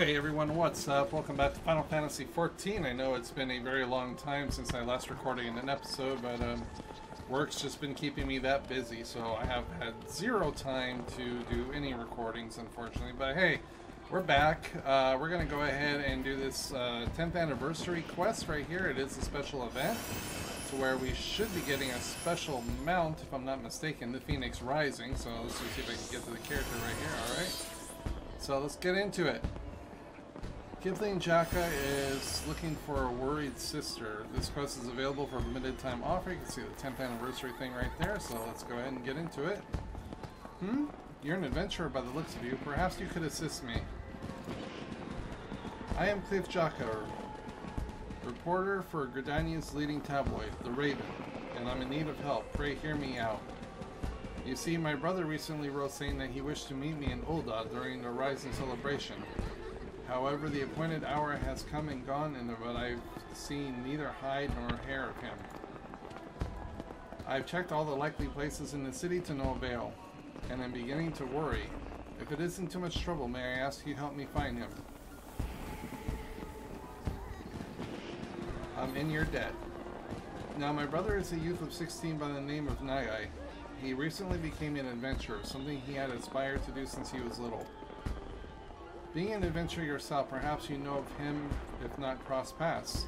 Hey everyone, what's up? Welcome back to Final Fantasy XIV. I know it's been a very long time since I last recorded an episode, but work's just been keeping me that busy, so I have had zero time to do any recordings, unfortunately. But hey, we're back. We're going to go ahead and do this 10th anniversary quest right here. It is a special event, to where we should be getting a special mount, if I'm not mistaken, the Phoenix Rising. So let's see if I can get to the character right here, alright? So let's get into it. Kithling Jaka is looking for a worried sister. This quest is available for a limited time offer. You can see the 10th anniversary thing right there, so let's go ahead and get into it. You're an adventurer by the looks of you. Perhaps you could assist me. I am Cliff Jaka, reporter for Gridania's leading tabloid, The Raven, and I'm in need of help. Pray hear me out. You see, my brother recently wrote saying that he wished to meet me in Ul'dah during the Rising celebration. However, the appointed hour has come and gone, but I've seen neither hide nor hair of him. I've checked all the likely places in the city to no avail, and I'm beginning to worry. If it isn't too much trouble, may I ask you help me find him? I'm in your debt. Now, my brother is a youth of 16 by the name of Nagai. He recently became an adventurer, something he had aspired to do since he was little. Being an adventurer yourself, perhaps you know of him, if not cross paths.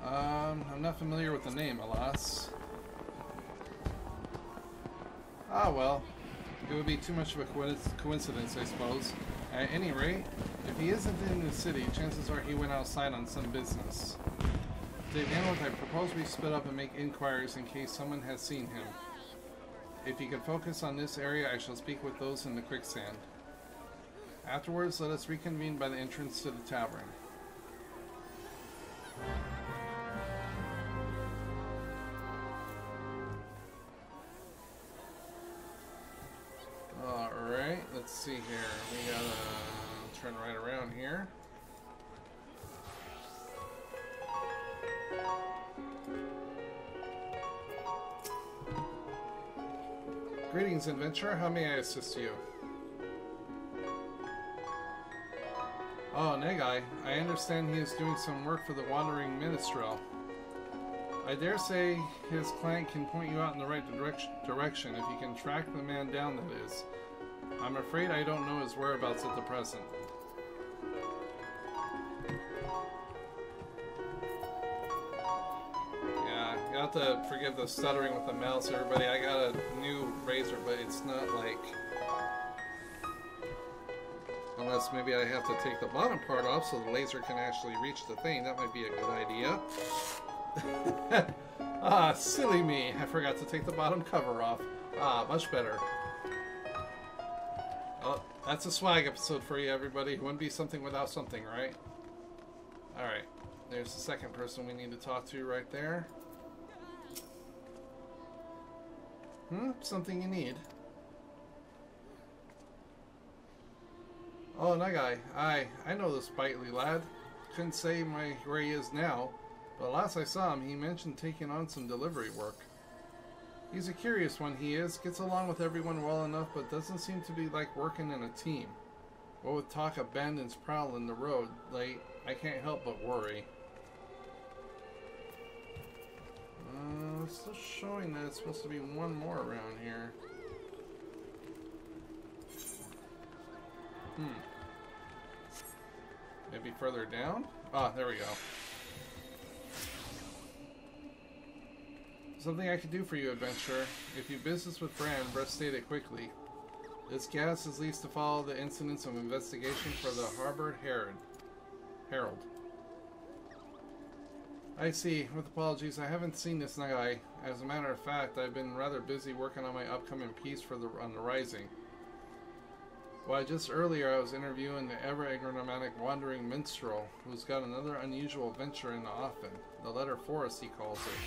I'm not familiar with the name, alas. Ah well, it would be too much of a coincidence, I suppose. At any rate, if he isn't in the city, chances are he went outside on some business. To begin with, I propose we split up and make inquiries in case someone has seen him. If you can focus on this area, I shall speak with those in the quicksand. Afterwards, let us reconvene by the entrance to the tavern. Alright, let's see here. We gotta turn right around here. Greetings, adventurer. How may I assist you? Oh, Nagai. I understand he is doing some work for the Wandering Minstrel. I dare say his client can point you out in the right direction if you can track the man down, that is. I'm afraid I don't know his whereabouts at the present. You have to forgive the stuttering with the mouse, everybody. I got a new razor, but it's not like... Unless maybe I have to take the bottom part off so the laser can actually reach the thing. That might be a good idea. Ah, silly me. I forgot to take the bottom cover off. Ah, much better. Oh, that's a swag episode for you, everybody. It wouldn't be something without something, right? Alright. There's the second person we need to talk to right there. Something you need. Oh, Nagai. I know this Bitely lad. Couldn't say where he is now, but last I saw him, he mentioned taking on some delivery work. He's a curious one, he is. Gets along with everyone well enough, but doesn't seem to be like working in a team. What with talk of bandits prowling the road late, I can't help but worry. It's still showing that it's supposed to be one more around here. Maybe further down? Ah, there we go. Something I could do for you, adventurer. If you business with Brand, best state it quickly. This gas is leased to follow the incidents of investigation for the Harbor Herald. I see. With apologies, I haven't seen this Nagai. As a matter of fact, I've been rather busy working on my upcoming piece on the Rising. Why, just earlier I was interviewing the ever-enigmatic Wandering Minstrel, who's got another unusual venture in the offing. The Letter Forest, he calls it.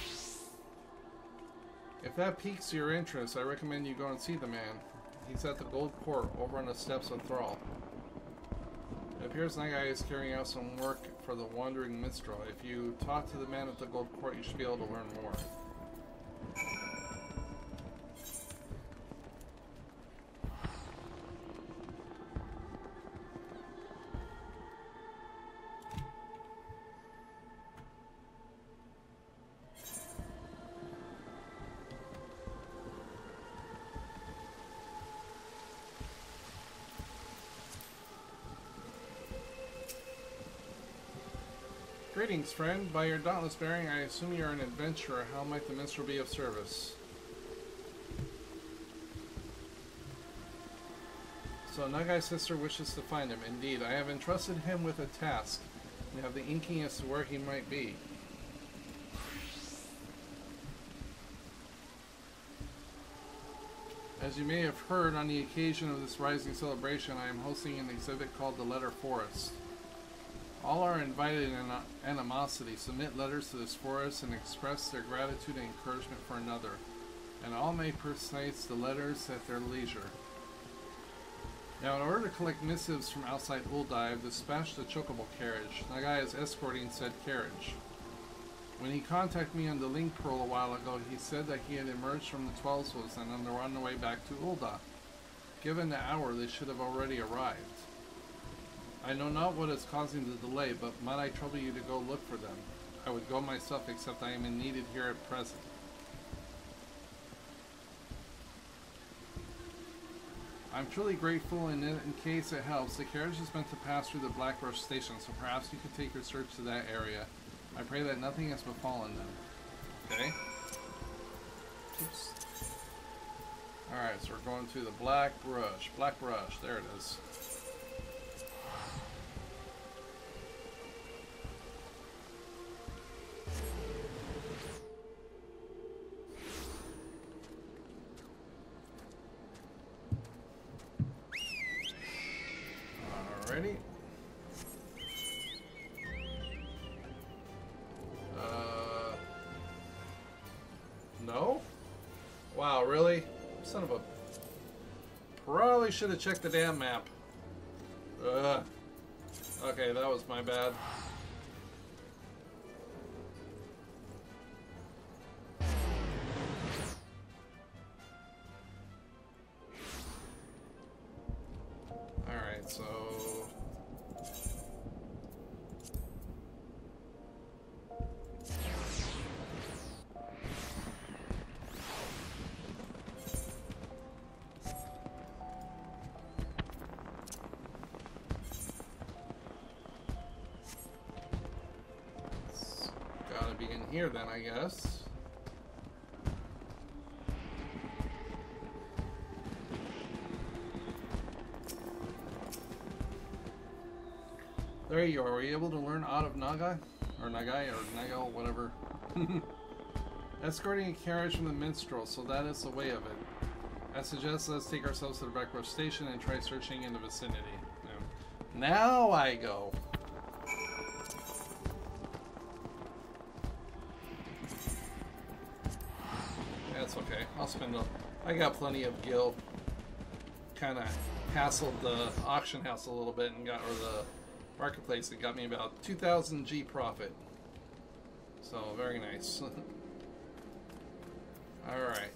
If that piques your interest, I recommend you go and see the man. He's at the Gold Court, over on the steps of Thrall. It appears Nagai is carrying out some work for the Wandering Minstrel. If you talk to the man at the Gold Court, you should be able to learn more. Greetings, friend. By your dauntless bearing, I assume you're an adventurer. How might the minstrel be of service? So Nagai's sister wishes to find him. Indeed, I have entrusted him with a task, and have the inking as to where he might be. As you may have heard, on the occasion of this rising celebration, I am hosting an exhibit called The Letter Forest. All are invited in animosity, submit letters to this forest, and express their gratitude and encouragement for another, and all may precise the letters at their leisure. Now, in order to collect missives from outside Ul'dah, I have dispatched a chocobo carriage. Nagai is escorting said carriage. When he contacted me on the link pearl a while ago, he said that he had emerged from the 12 Woods and were on their way back to Ul'dah. Given the hour, they should have already arrived. I know not what is causing the delay, but might I trouble you to go look for them? I would go myself, except I am needed here at present. I'm truly grateful, and in case it helps, the carriage is meant to pass through the Blackbrush station, so perhaps you could take your search to that area. I pray that nothing has befallen them. Okay. Oops. Alright, so we're going through the Blackbrush. Blackbrush, there it is. Alrighty. No? Wow, really? Son of a... Probably should have checked the damn map. Ugh. Okay, that was my bad. Alright, so... be in here then, I guess. There you are. Were you able to learn out of Nagai? Or Nagai, or Nagal, whatever. Escorting a carriage from the minstrel, so that is the way of it. I suggest let's take ourselves to the Blackbrush station and try searching in the vicinity. Now I go. That's okay. I'll spend I got plenty of gil. Kind of hassled the auction house a little bit and got, or the marketplace, that got me about 2,000 G profit. So very nice. All right.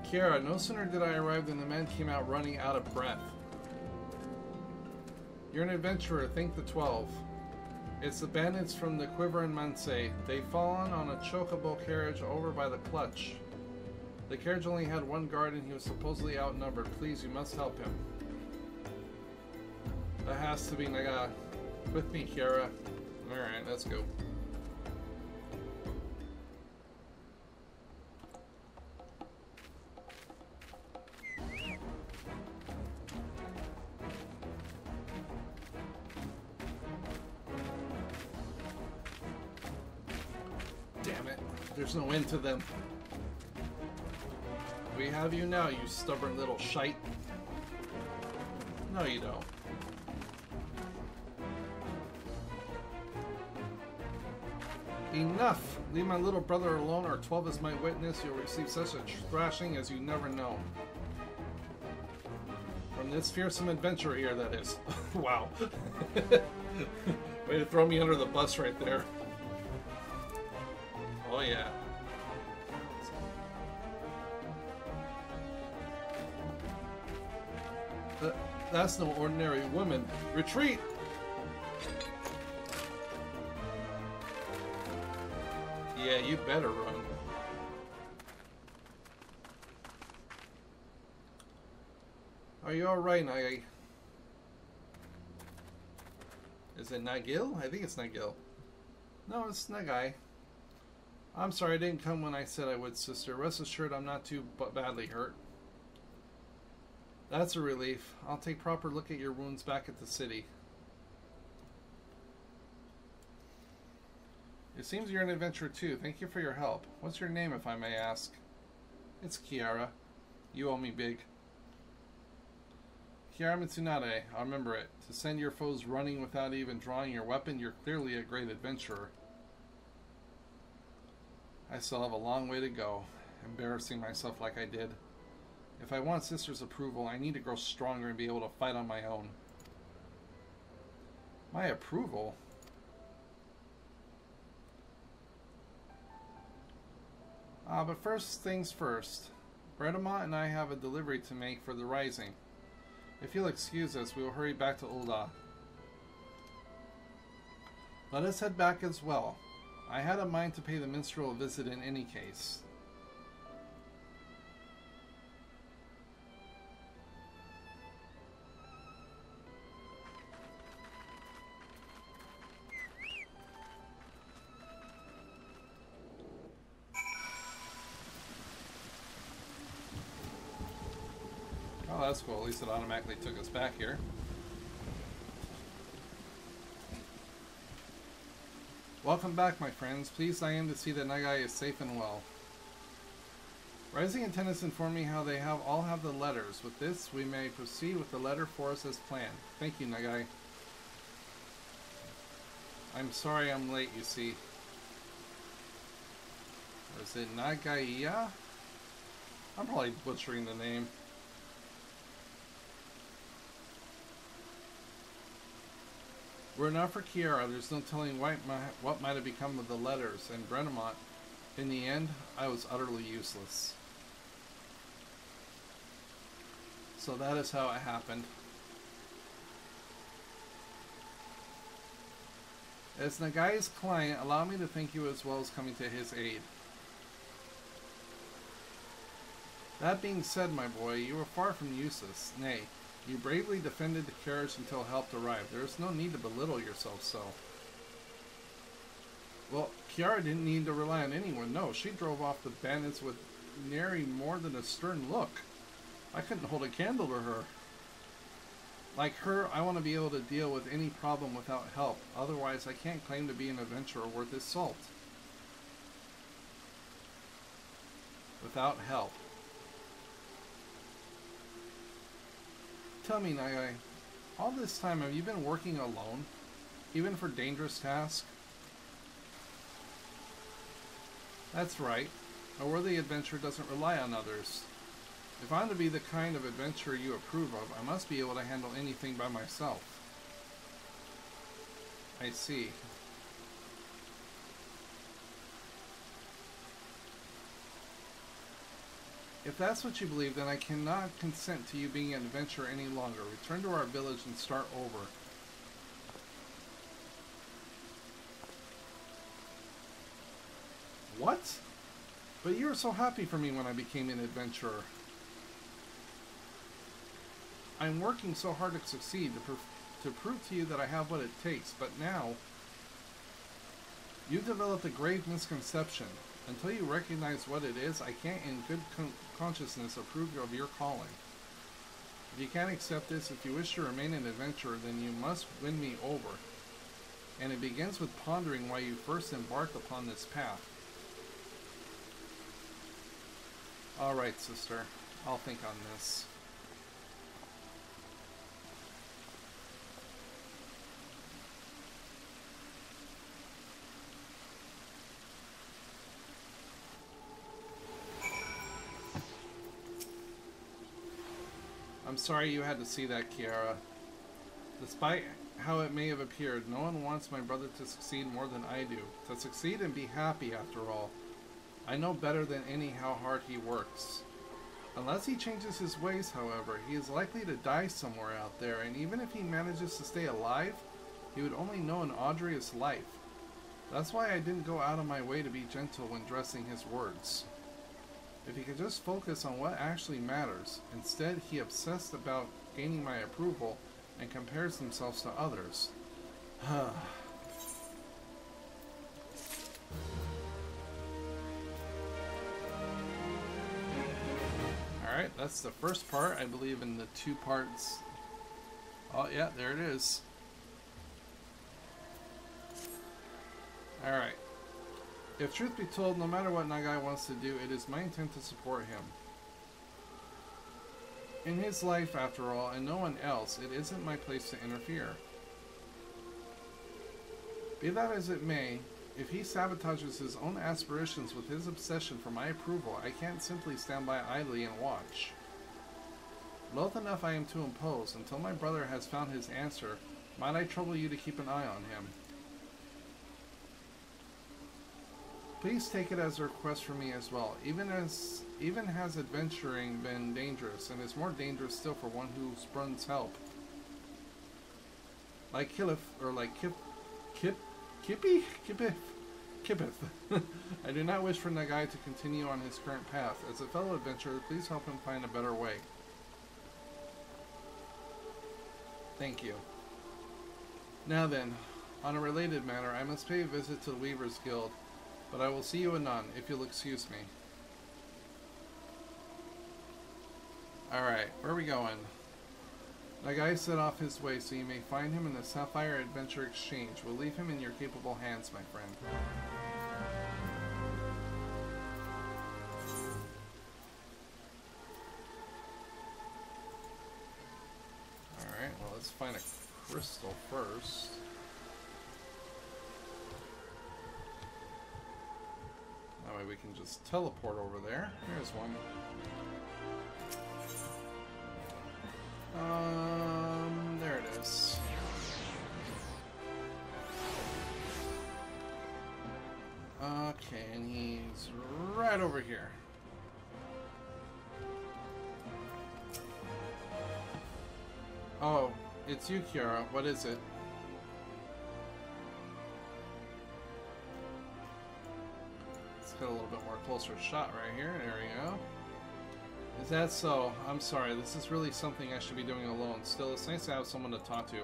Kiara, no sooner did I arrive than the men came out running out of breath. You're an adventurer. Think the 12. It's the bandits from the Quiver and Mansei. They've fallen on a chocobo carriage over by the clutch. The carriage only had one guard and he was supposedly outnumbered. Please, you must help him. That has to be Naga. With me, Kiara. Alright, let's go. There's no end to them. We have you now, you stubborn little shite. No, you don't. Enough! Leave my little brother alone, or 12 is my witness. You'll receive such a thrashing as you never know. From this fearsome adventurer here, that is. Wow. Way to throw me under the bus right there. Oh yeah. That's no ordinary woman. Retreat! Yeah, you better run. Are you alright, Nagai? Is it Nagil? I think it's Nagil. No, it's Nagai. I'm sorry I didn't come when I said I would, sister. Rest assured I'm not too badly hurt. That's a relief. I'll take proper look at your wounds back at the city. It seems you're an adventurer too. Thank you for your help. What's your name, if I may ask? It's Kiara. You owe me big. Kiara Mitsunade, I'll remember it. To send your foes running without even drawing your weapon, you're clearly a great adventurer. I still have a long way to go, embarrassing myself like I did. If I want sister's approval, I need to grow stronger and be able to fight on my own. My approval? But first things first. Bredamont and I have a delivery to make for the Rising. If you'll excuse us, we will hurry back to Ul'dah. Let us head back as well. I had a mind to pay the minstrel a visit in any case. Oh, that's cool. At least it automatically took us back here. Welcome back, my friends. Pleased I am to see that Nagai is safe and well. Rising attendants inform me how they all have the letters. With this, we may proceed with the letter for us as planned. Thank you, Nagai. I'm sorry I'm late, you see. Or is it Nagaiya? I'm probably butchering the name. Were it not for Kiara, there's no telling what might have become of the letters, and Bredamont. In the end, I was utterly useless. So that is how it happened. As Nagai's client, allow me to thank you as well as coming to his aid. That being said, my boy, you were far from useless. Nay, you bravely defended the carriage until help arrived. There is no need to belittle yourself so. Well, Kiara didn't need to rely on anyone. No, she drove off the bandits with nary more than a stern look. I couldn't hold a candle to her. Like her, I want to be able to deal with any problem without help. Otherwise, I can't claim to be an adventurer worth his salt. Without help. Tell me, Nagai, all this time have you been working alone? Even for dangerous tasks? That's right. A worthy adventurer doesn't rely on others. If I'm to be the kind of adventurer you approve of, I must be able to handle anything by myself. I see. If that's what you believe, then I cannot consent to you being an adventurer any longer. Return to our village and start over. What? But you were so happy for me when I became an adventurer. I'm working so hard to succeed, to prove to you that I have what it takes, but now you've developed a grave misconception. Until you recognize what it is, I can't in good consciousness approve of your calling. If you can't accept this, if you wish to remain an adventurer, then you must win me over. And it begins with pondering why you first embarked upon this path. Alright, sister. I'll think on this. I'm sorry you had to see that, Kiara. Despite how it may have appeared, no one wants my brother to succeed more than I do. To succeed and be happy, after all. I know better than any how hard he works. Unless he changes his ways, however, he is likely to die somewhere out there, and even if he manages to stay alive, he would only know an Audrey's life. That's why I didn't go out of my way to be gentle when dressing his words. If he could just focus on what actually matters. Instead, he obsessed about gaining my approval and compares himself to others. Alright, that's the first part, I believe, in the 2 parts. Oh, yeah, there it is. Alright. If truth be told, no matter what Nagai wants to do, it is my intent to support him. In his life, after all, and no one else, it isn't my place to interfere. Be that as it may, if he sabotages his own aspirations with his obsession for my approval, I can't simply stand by idly and watch. Loath enough I am to impose. Until my brother has found his answer, might I trouble you to keep an eye on him? Please take it as a request from me as well. Even has adventuring been dangerous, and is more dangerous still for one who spurns help. Like Killif, or like Kippith. I do not wish for Nagai to continue on his current path. As a fellow adventurer, please help him find a better way. Thank you. Now then, on a related matter, I must pay a visit to the Weavers Guild, but I will see you anon, if you'll excuse me. Alright, where are we going? Nagai set off his way, so you may find him in the Sapphire Adventure Exchange. We'll leave him in your capable hands, my friend. Alright, well, let's find a crystal first. That way we can just teleport over there. Here's one. There it is. Okay, and he's right over here. Oh, it's you, Kiara. What is it? Let's get a little bit more closer shot right here. There we go. Is that so? I'm sorry, this is really something I should be doing alone. Still, it's nice to have someone to talk to.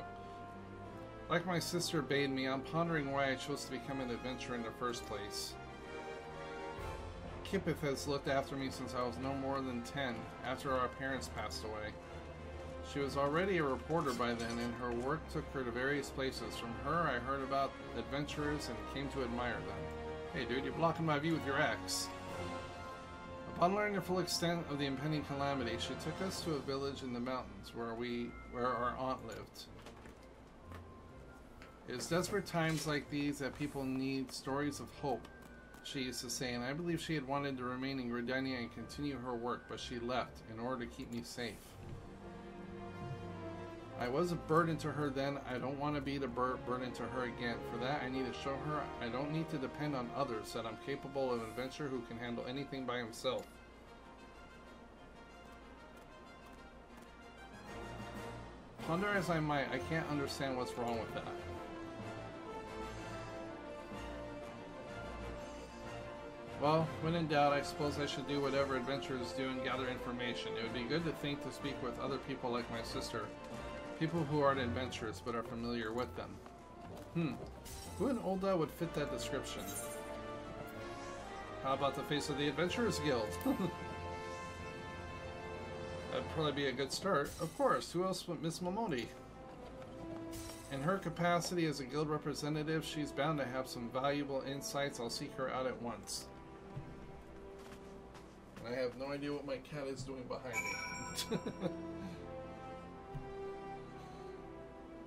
Like my sister bade me, I'm pondering why I chose to become an adventurer in the first place. Kippith has looked after me since I was no more than 10, after our parents passed away. She was already a reporter by then, and her work took her to various places. From her, I heard about adventurers and came to admire them. Hey dude, you're blocking my view with your axe. Upon learning the full extent of the impending calamity, she took us to a village in the mountains where our aunt lived. It is desperate times like these that people need stories of hope, she used to say, and I believe she had wanted to remain in Gridania and continue her work, but she left in order to keep me safe. I was a burden to her then. I don't want to be the burden to her again. For that, I need to show her I don't need to depend on others, that I'm capable of an adventurer who can handle anything by himself. Ponder as I might, I can't understand what's wrong with that. Well, when in doubt, I suppose I should do whatever adventurers do and gather information. It would be good to think to speak with other people like my sister. People who aren't adventurers but are familiar with them. Who in Ul'dah would fit that description? How about the face of the Adventurers Guild? That'd probably be a good start. Of course, who else but Miss Momodi? In her capacity as a guild representative, she's bound to have some valuable insights. I'll seek her out at once. And I have no idea what my cat is doing behind me.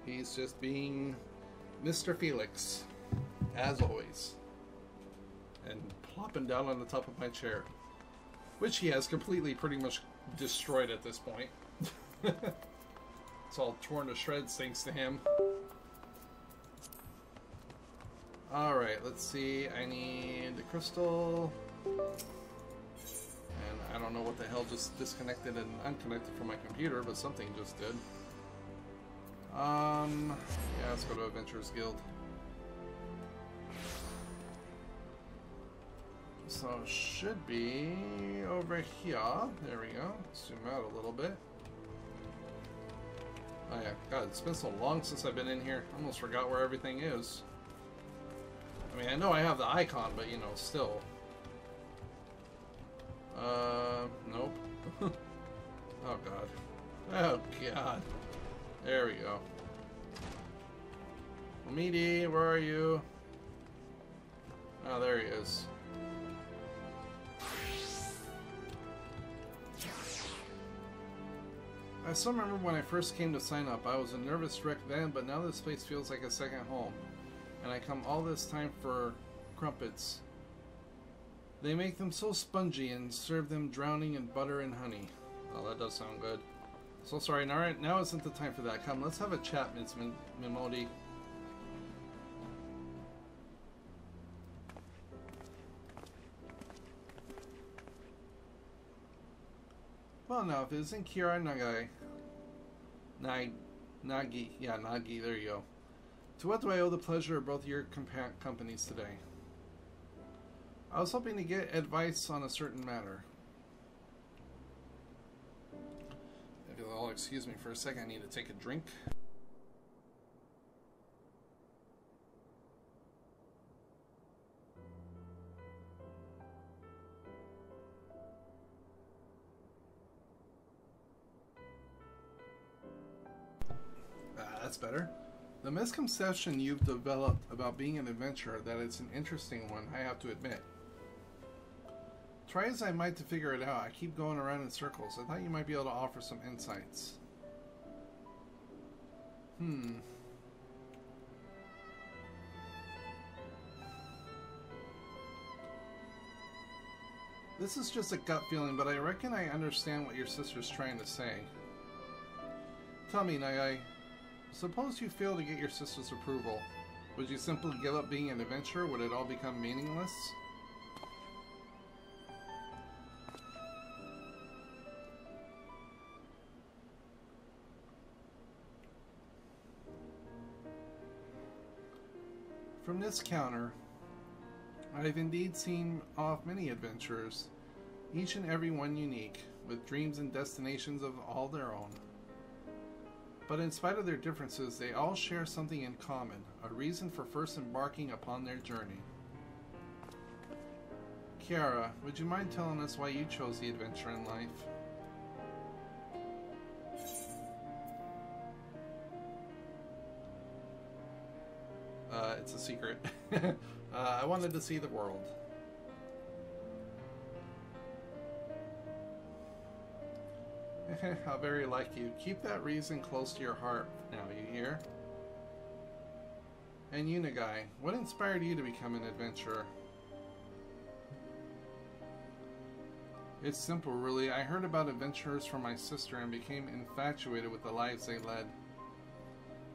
He's just being Mr. Felix, as always. And plopping down on the top of my chair. Which he has completely pretty much destroyed at this point. It's all torn to shreds thanks to him. Alright, let's see. I need the crystal. And I don't know what the hell just disconnected and unconnected from my computer, but something just did. Yeah, let's go to Adventurers Guild. So, should be over here. There we go. Zoom out a little bit. Oh yeah, God, it's been so long since I've been in here. I almost forgot where everything is. I mean, I know I have the icon, but you know, still. Nope. Oh God. Oh God. There we go. Meaty, where are you? Oh, there he is. I still remember when I first came to sign up. I was a nervous wreck then, but now this place feels like a second home. And I come all this time for crumpets. They make them so spongy and serve them drowning in butter and honey. Oh, that does sound good. So sorry, now isn't the time for that. Come, let's have a chat, Ms. Mimodi. Well, now, if it isn't Kira Nagi, yeah, Nagi, there you go. To what do I owe the pleasure of both your companies today? I was hoping to get advice on a certain matter. If you'll all excuse me for a second, I need to take a drink. That's better. The misconception you've developed about being an adventurer, that it's an interesting one, I have to admit. Try as I might to figure it out, I keep going around in circles. I thought you might be able to offer some insights. This is just a gut feeling, but I reckon I understand what your sister's trying to say. Tell me, Nagai. Suppose you fail to get your sister's approval. Would you simply give up being an adventurer? Would it all become meaningless? From this counter, I've indeed seen off many adventurers, each and every one unique, with dreams and destinations of all their own. But in spite of their differences, they all share something in common, a reason for first embarking upon their journey. Kiara, would you mind telling us why you chose the adventure in life? It's a secret. I wanted to see the world. How very like you. Keep that reason close to your heart now, you hear? And you, Nagai, what inspired you to become an adventurer? It's simple, really. I heard about adventurers from my sister and became infatuated with the lives they led.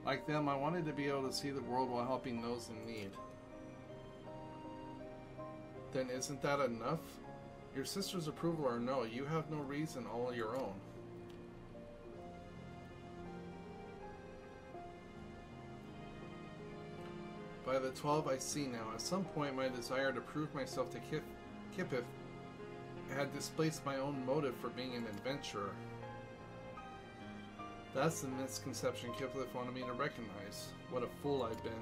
Like them, I wanted to be able to see the world while helping those in need. Then isn't that enough? Your sister's approval or no, you have no reason all your own. By the 12 I see now, at some point my desire to prove myself to Kipif had displaced my own motive for being an adventurer. That's the misconception Kipif wanted me to recognize. What a fool I've been.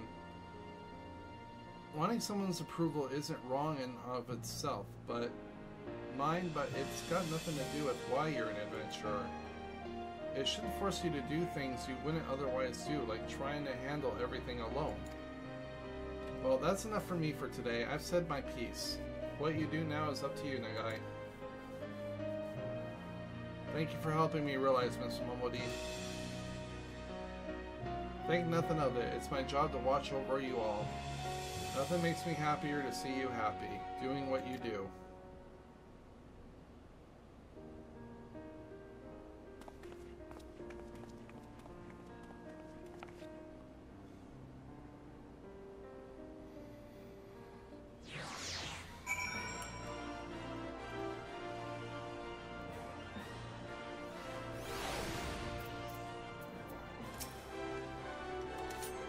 Wanting someone's approval isn't wrong in of itself, but it's got nothing to do with why you're an adventurer. It shouldn't force you to do things you wouldn't otherwise do, like trying to handle everything alone. Well, that's enough for me for today. I've said my piece. What you do now is up to you, Nagai. Thank you for helping me realize, Mr. Momodi. Think nothing of it. It's my job to watch over you all. Nothing makes me happier to see you happy, doing what you do.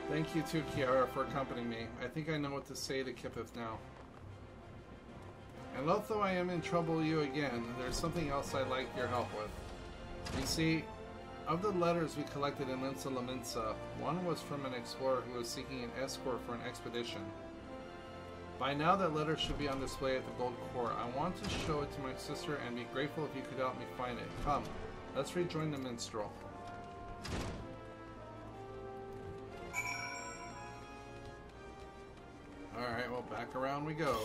Thank you too, Kiara, for accompanying me. I think I know what to say to Kipif now. And although I am in trouble you again, there's something else I'd like your help with. You see, Of the letters we collected in Linsa Laminsa, one was from an explorer who was seeking an escort for an expedition. By now that letter should be on display at the Gold Core. I want to show it to my sister and be grateful if you could help me find it. Come, let's rejoin the minstrel. Alright, well, back around we go.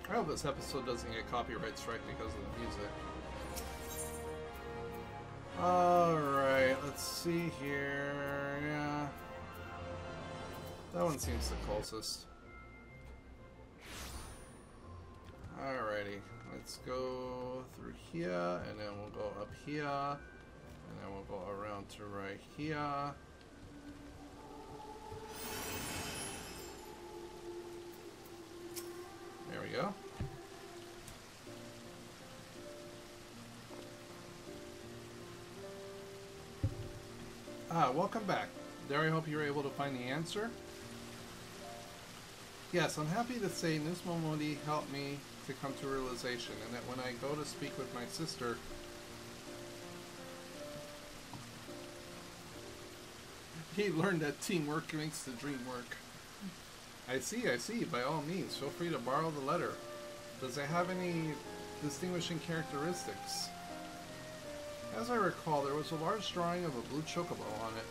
I hope this episode doesn't get copyright strike because of the music. Alright, let's see here. Yeah. That one seems the closest. Alrighty, let's go through here, and then we'll go up here, and then we'll go around to right here. There we go. Welcome back. There, I hope you were able to find the answer. Yes, I'm happy to say Ms. Momodi helped me to come to realization, and that when I go to speak with my sister, he learned that teamwork makes the dream work. I see. By all means, feel free to borrow the letter. Does it have any distinguishing characteristics? As I recall, there was a large drawing of a blue chocobo on it.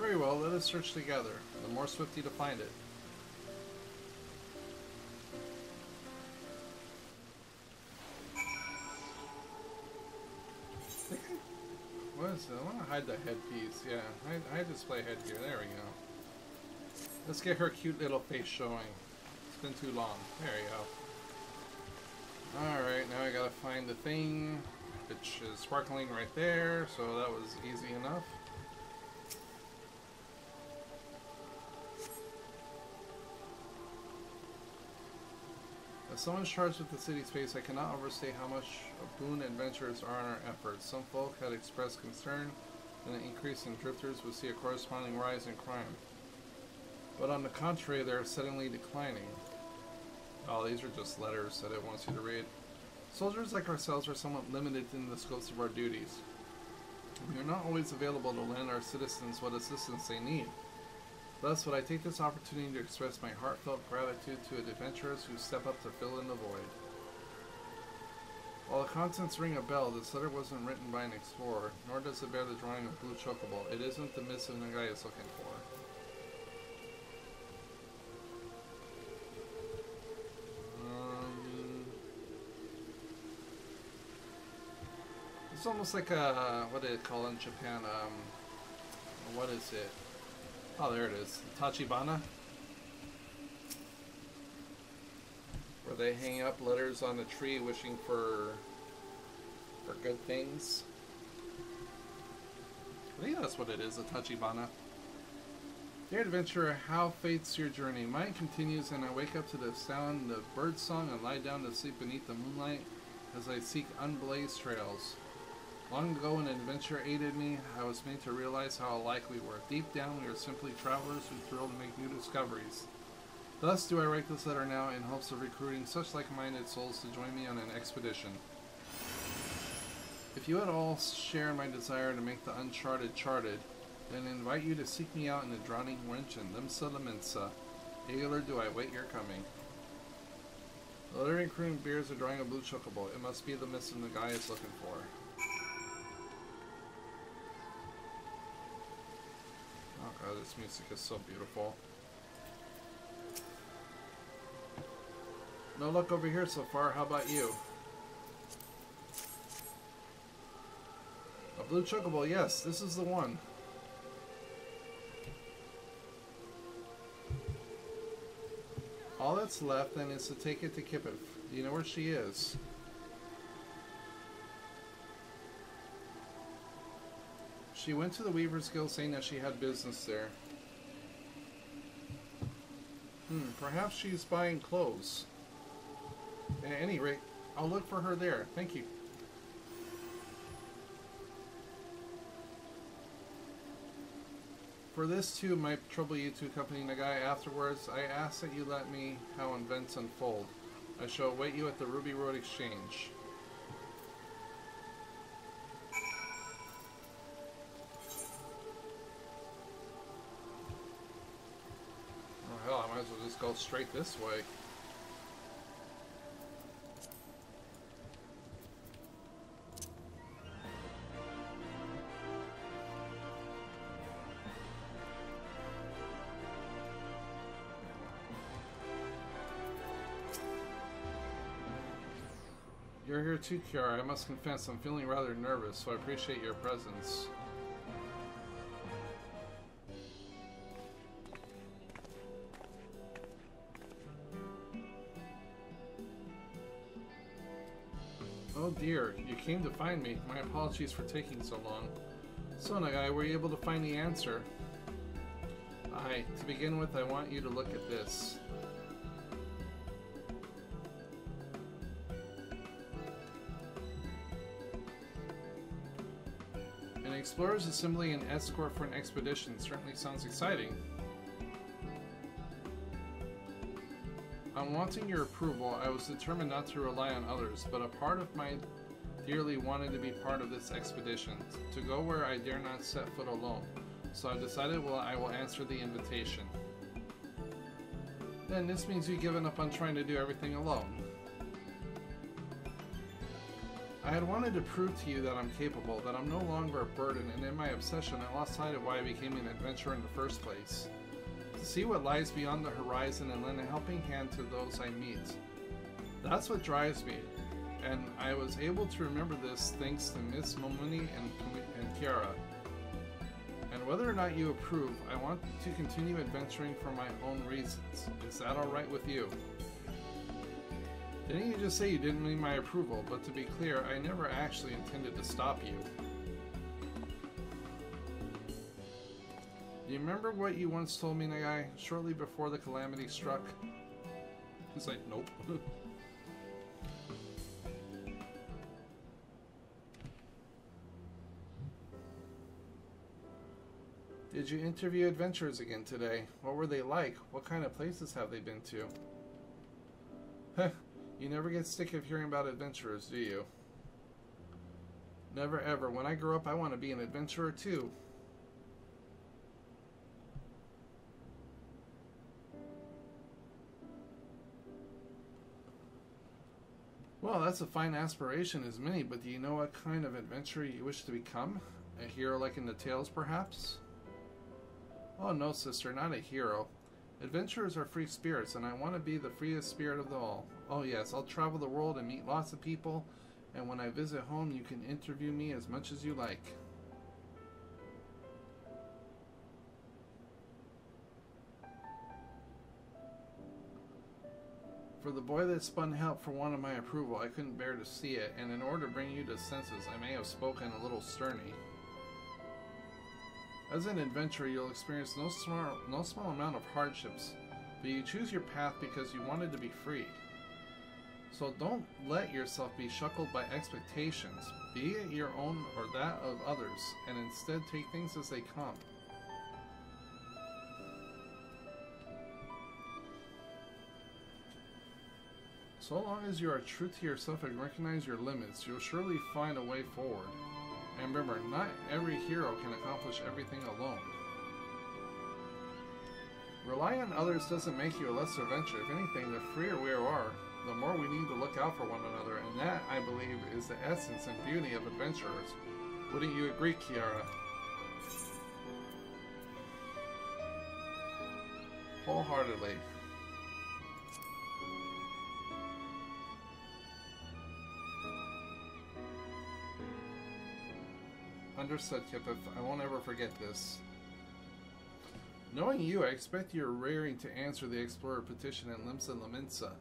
Very well, let us search together. The more swiftly to find it. What is it? I want to hide the headpiece. Yeah, hide display headgear. There we go. Let's get her cute little face showing. It's been too long. There you go. Alright, now I gotta find the thing, which is sparkling right there, so that was easy enough. As someone charged with the city space, I cannot overstate how much a boon adventurers are in our efforts. Some folk had expressed concern that an increase in drifters would see a corresponding rise in crime. But on the contrary, they are suddenly declining. Oh, these are just letters that it wants you to read. Soldiers like ourselves are somewhat limited in the scopes of our duties. We are not always available to lend our citizens what assistance they need. Thus, would I take this opportunity to express my heartfelt gratitude to adventurers who step up to fill in the void. While the contents ring a bell, this letter wasn't written by an explorer, nor does it bear the drawing of blue chocobo. It isn't the missive Nagai is looking for. It's almost like a, what do they call it in Japan? What is it? Oh, there it is. Tachibana. Where they hang up letters on the tree wishing for good things. I think that's what it is, a Tachibana. Dear adventurer, how fates your journey? Mine continues, and I wake up to the sound of birdsong and lie down to sleep beneath the moonlight as I seek unblazed trails. Long ago, when adventure aided me, I was made to realize how alike we were. Deep down, we are simply travelers who thrill to make new discoveries. Thus do I write this letter now in hopes of recruiting such like-minded souls to join me on an expedition. If you at all share my desire to make the uncharted charted, then I invite you to seek me out in the drowning wench and Limsa Laminsa. Eagerly do I wait your coming. The letter including bears a drawing of blue chocobo. It must be the missive Nagai is looking for. Oh god, this music is so beautiful. No luck over here so far, how about you? A blue chocobo, yes, this is the one. All that's left then is to take it to Kipif. Do you know where she is? She went to the Weaver's Guild saying that she had business there. Perhaps she's buying clothes. At any rate, I'll look for her there. Thank you. For this too might trouble you to accompany Nagai afterwards. I ask that you let me how events unfold. I shall await you at the Ruby Road Exchange. Oh hell, I might as well just go straight this way. You're here too, Kiara. I must confess, I'm feeling rather nervous, so I appreciate your presence. Oh dear, you came to find me. My apologies for taking so long. So, Nagai, were you able to find the answer? Aye. To begin with, I want you to look at this. An explorer's assembly and escort for an expedition certainly sounds exciting. On wanting your approval, I was determined not to rely on others, but a part of my dearly wanted to be part of this expedition, to go where I dare not set foot alone. So I've decided I will answer the invitation. Then this means you've given up on trying to do everything alone. I had wanted to prove to you that I'm capable, that I'm no longer a burden, and in my obsession I lost sight of why I became an adventurer in the first place. To see what lies beyond the horizon and lend a helping hand to those I meet. That's what drives me, and I was able to remember this thanks to Miss Momuni and Kiara. And whether or not you approve, I want to continue adventuring for my own reasons. Is that alright with you? Didn't you just say you didn't need my approval? But to be clear, I never actually intended to stop you. Do you remember what you once told me, Nagai, shortly before the calamity struck? He's like, nope. Did you interview adventurers again today? What were they like? What kind of places have they been to? Heh. You never get sick of hearing about adventurers, do you? Never ever. When I grow up, I want to be an adventurer too. Well, that's a fine aspiration as many, but do you know what kind of adventurer you wish to become? A hero like in the tales, perhaps? Oh no, sister, not a hero. Adventurers are free spirits, and I want to be the freest spirit of them all. Oh yes, I'll travel the world and meet lots of people, and when I visit home, you can interview me as much as you like. For the boy that spun help for want of my approval, I couldn't bear to see it, and in order to bring you to senses, I may have spoken a little sternly. As an adventurer, you'll experience no small amount of hardships, but you choose your path because you wanted to be free. So don't let yourself be shackled by expectations, be it your own or that of others, and instead take things as they come. So long as you are true to yourself and recognize your limits, you'll surely find a way forward. And remember, not every hero can accomplish everything alone. Relying on others doesn't make you a lesser adventurer. If anything, the freer we are, the more we need to look out for one another, and that, I believe, is the essence and beauty of adventurers. Wouldn't you agree, Kiara? Wholeheartedly. Understood, Kipif. I won't ever forget this. Knowing you, I expect you're raring to answer the Explorer petition in Limsa Laminsa.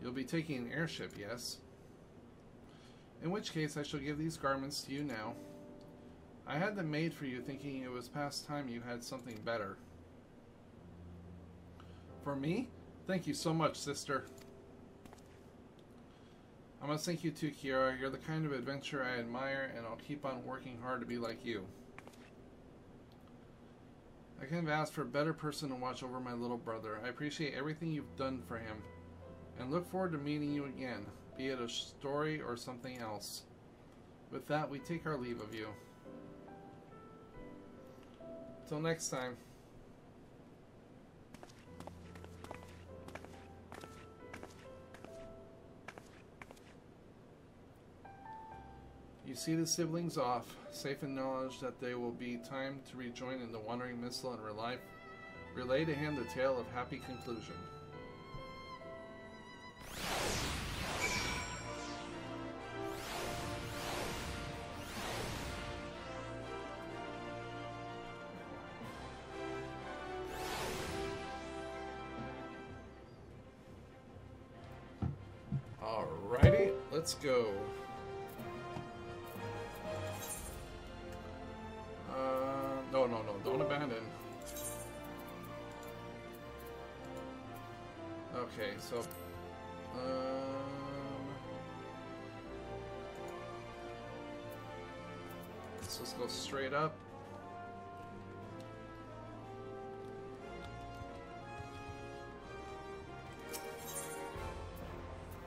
You'll be taking an airship, yes? In which case, I shall give these garments to you now. I had them made for you, thinking it was past time you had something better. For me? Thank you so much, sister. I must thank you too, Kiara. You're the kind of adventurer I admire, and I'll keep on working hard to be like you. I couldn't have asked for a better person to watch over my little brother. I appreciate everything you've done for him, and look forward to meeting you again, be it a story or something else. With that, we take our leave of you. Till next time. You see the siblings off, safe in knowledge that there will be time to rejoin in the wandering missile and relay to him the tale of happy conclusion. Alrighty, let's go. No, don't abandon. Okay, so let's just go straight up.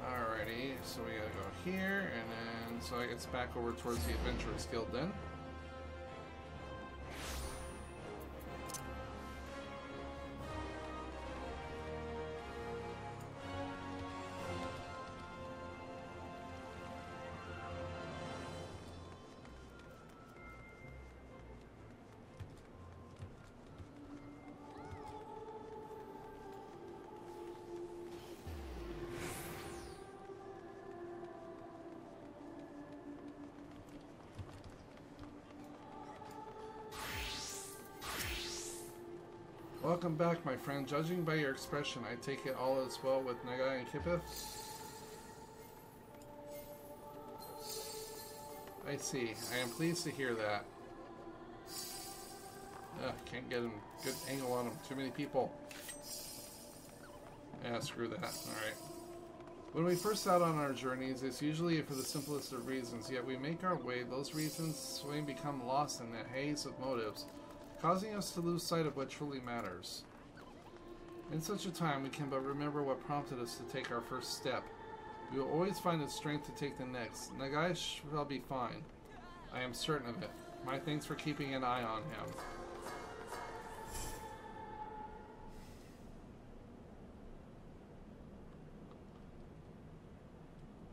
Alrighty, so we gotta go here, and then so I get back over towards the Adventurers Guild then. Welcome back, my friend. Judging by your expression, I take it all is well with Nagai and Kipith? I see. I am pleased to hear that. Can't get a good angle on them. Too many people. Yeah, screw that. Alright. When we first out on our journeys, it's usually for the simplest of reasons, yet we make our way, those reasons swing become lost in the haze of motives, causing us to lose sight of what truly matters. In such a time, we can but remember what prompted us to take our first step. We will always find the strength to take the next. Nagai shall be fine. I am certain of it. My thanks for keeping an eye on him.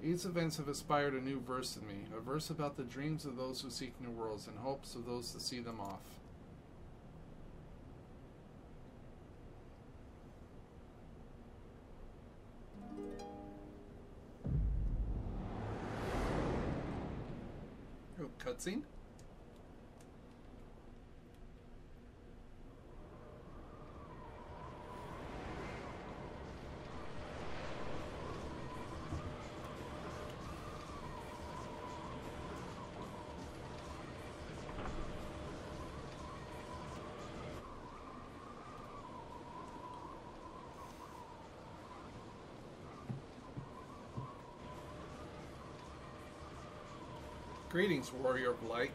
These events have inspired a new verse in me, a verse about the dreams of those who seek new worlds and hopes of those to see them off. Oh, cutscene? Greetings, warrior of light.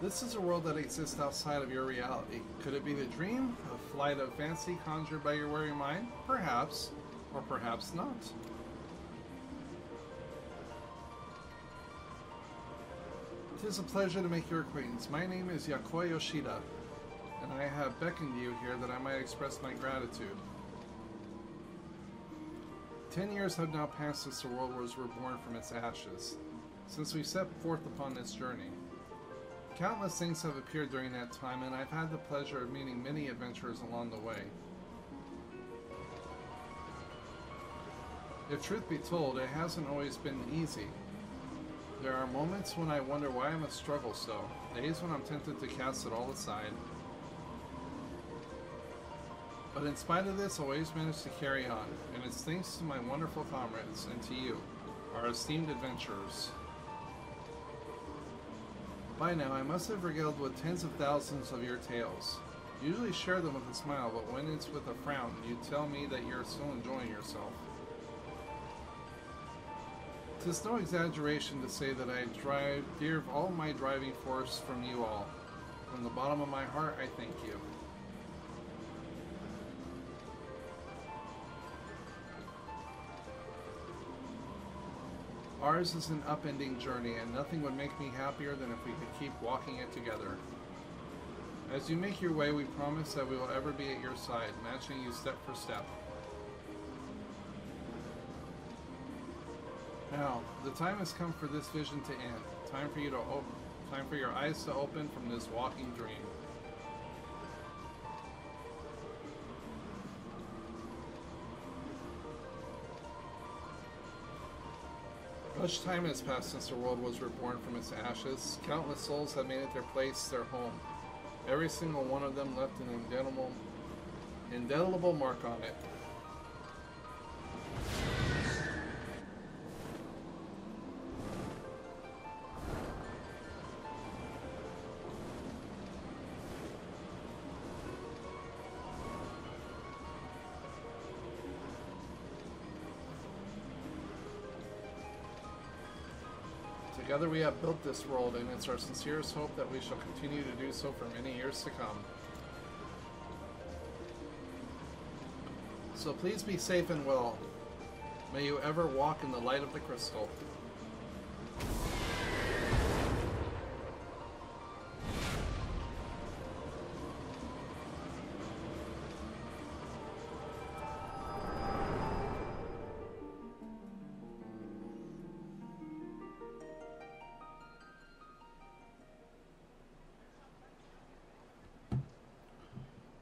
This is a world that exists outside of your reality. Could it be the dream? A flight of fancy conjured by your weary mind? Perhaps. Or perhaps not. It is a pleasure to make your acquaintance. My name is Yakoi Yoshida, and I have beckoned you here that I might express my gratitude. 10 years have now passed since the world was reborn from its ashes, since we set forth upon this journey. Countless things have appeared during that time, and I've had the pleasure of meeting many adventurers along the way. If truth be told, it hasn't always been easy. There are moments when I wonder why I must struggle so, days when I'm tempted to cast it all aside. But in spite of this, I always manage to carry on, and it's thanks to my wonderful comrades and to you, our esteemed adventurers. By now, I must have regaled with tens of thousands of your tales. You usually share them with a smile, but when it's with a frown, you tell me that you're still enjoying yourself. 'Tis no exaggeration to say that I deserve all my driving force from you all. From the bottom of my heart, I thank you. Ours is an upending journey, and nothing would make me happier than if we could keep walking it together. As you make your way, we promise that we will ever be at your side, matching you step for step. Now, the time has come for this vision to end. Time for your eyes to open from this walking dream. Much time has passed since the world was reborn from its ashes. Countless souls have made it their place, their home. Every single one of them left an indelible mark on it. Together we have built this world, and it's our sincerest hope that we shall continue to do so for many years to come. So please be safe and well. May you ever walk in the light of the crystal.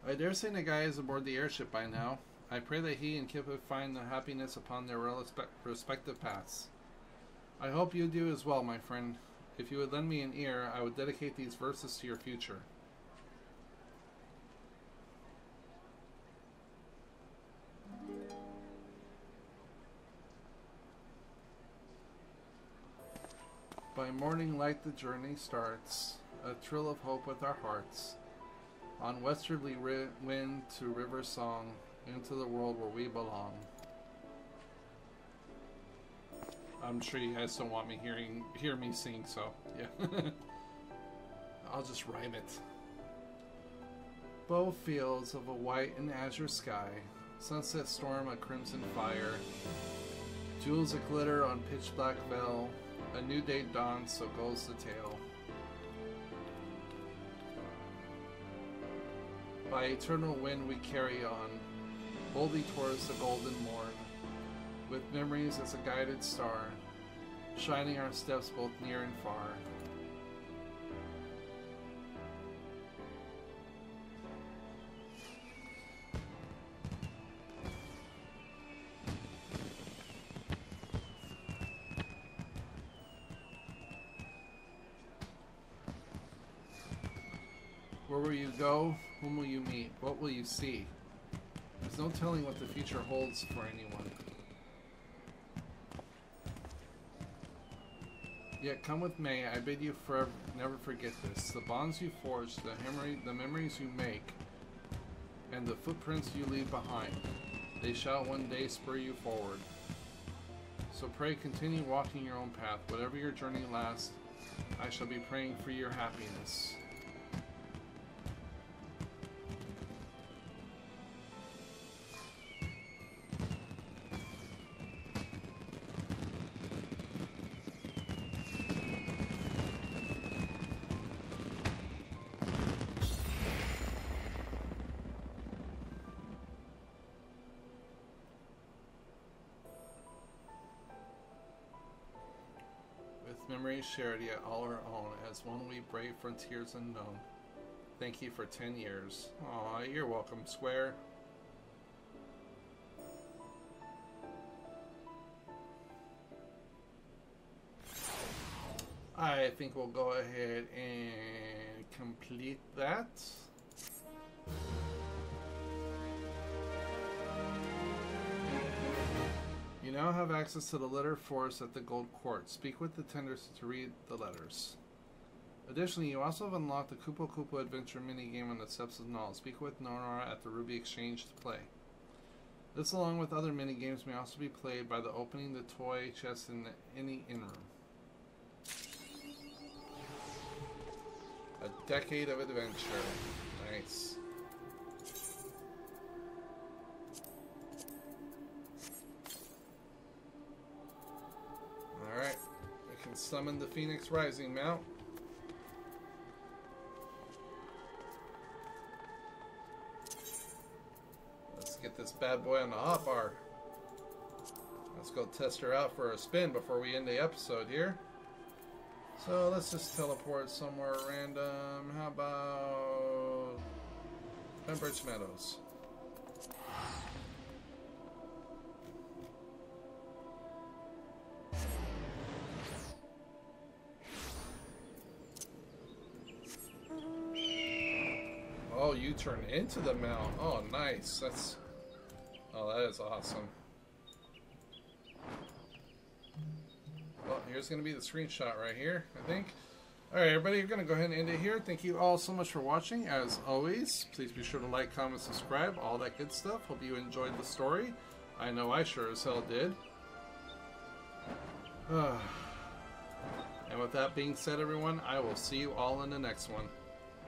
I dare say Nagai is aboard the airship by now. I pray that he and Kippa find the happiness upon their respective paths. I hope you do as well, my friend. If you would lend me an ear, I would dedicate these verses to your future. By morning light the journey starts, a trill of hope with our hearts. On westerly wind to river song, into the world where we belong. I'm sure you guys don't want me hear me sing, so yeah. I'll just rhyme it. Bow fields of a white and azure sky, sunset storm a crimson fire, jewels a glitter on pitch black veil, a new day dawns, so goes the tale. By eternal wind we carry on, boldly towards the golden morn, with memories as a guided star, shining our steps both near and far. Where will you go? Whom will you meet? What will you see? There's no telling what the future holds for anyone. Yet come with May, I bid you forever never forget this. The bonds you forge, the memories you make, and the footprints you leave behind, they shall one day spur you forward. So pray continue walking your own path. Whatever your journey lasts, I shall be praying for your happiness. Memories shared yet all our own, as one we brave frontiers unknown. Thank you for 10 years. Aw, you're welcome, Square. I think we'll go ahead and complete that. You now have access to the letter force at the Gold Court. Speak with the tenders to read the letters. Additionally, you also have unlocked the Kupo Kupo Adventure minigame on the Steps of Null. Speak with Nora at the Ruby Exchange to play. This, along with other mini-games, may also be played by opening the toy chest in any in-room. A decade of adventure. Nice. Alright. We can summon the Phoenix Rising mount. Let's get this bad boy on the hotbar. Let's go test her out for a spin before we end the episode here. So let's just teleport somewhere random. How about Pembridge Meadows? Oh, you turn into the mount. Oh, nice. Oh, that is awesome. Well, here's going to be the screenshot right here, I think. Alright, everybody, we're going to go ahead and end it here. Thank you all so much for watching. As always, please be sure to like, comment, subscribe, all that good stuff. Hope you enjoyed the story. I know I sure as hell did. And with that being said, everyone, I will see you all in the next one.